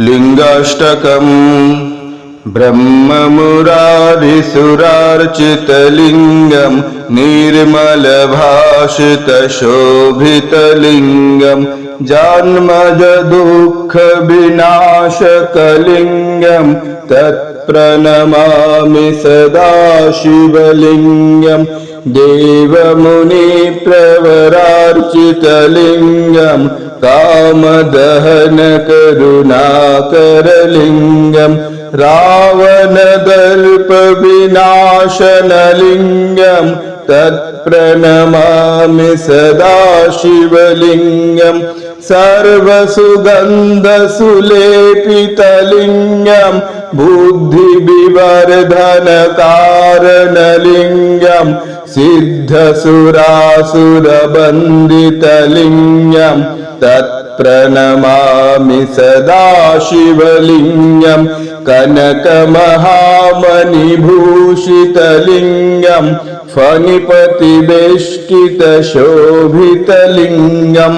लिंगाष्टकम् ब्रह्ममुरारिसुरार्चितलिङ्गं निर्मलभाषितशोभितलिङ्गं जन्मजदुःखविनाशकलिङ्गं तत्प्रणमामि सदा शिवलिङ्गं देवमुनिप्रवरार्चितलिङ्गं कामदहनकरुणाकरलिङ्गं रावणदर्पविनाशनलिङ्गं तत्प्रणमामि सदा शिवलिङ्गं सर्वसुगन्धसुलेपितलिङ्गं बुद्धिविवर्धनकारणलिङ्गं सिद्धसुरासुरबन्दितलिङ्गं तत्प्रणमामि सदा शिवलिङ्गं कनकमहामणिभूषितलिङ्गं फणिपतिवेष्टितशोभितलिङ्गं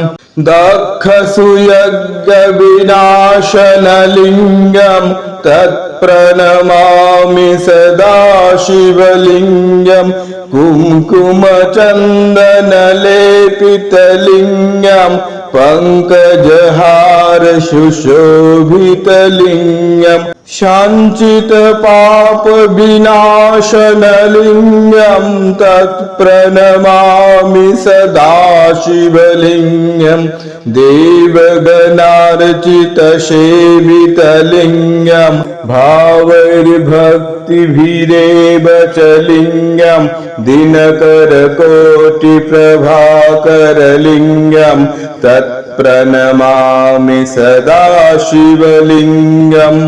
दक्षसुयज्ञविनाशनलिङ्गं तत्प्रणमामि सदा शिवलिङ्गं कुङ्कुमचन्दनलेपितलिङ्गं पङ्कजहारशुशोभितलिङ्गं शाञ्चितपापविनाशनलिङ्गं तत्प्रणमामि सदा शिवलिङ्गं देवगणार्चितसेवितलिङ्गं भावैर्भक्तिभिरेव च लिङ्गं दिनकरकोटिप्रभाकरलिङ्गं तत्प्रणमामि सदा शिवलिङ्गम्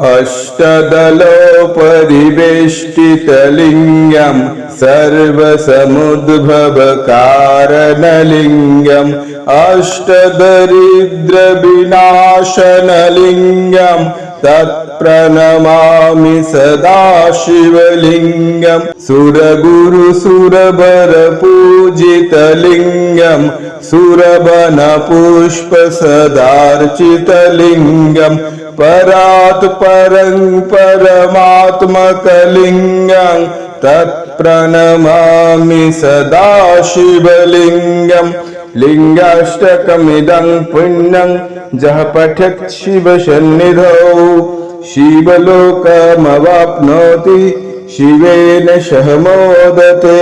अष्टदलोपरिवेष्टितलिङ्गं सर्वसमुद्भवकारणलिङ्गम् अष्टदरिद्रविनाशनलिङ्गं तत्प्रणमामि सदा शिवलिङ्गं सुरगुरुसुरवरपूजितलिङ्गं सुरवनपुष्पसदार्चितलिङ्गं परात् परं परमात्मकलिङ्गं तत्प्रणमामि सदा शिवलिङ्गं लिङ्गाष्टकमिदं पुण्यं यः पठेत् शिवसन्निधौ शिवलोकमवाप्नोति शिवेन सह मोदते।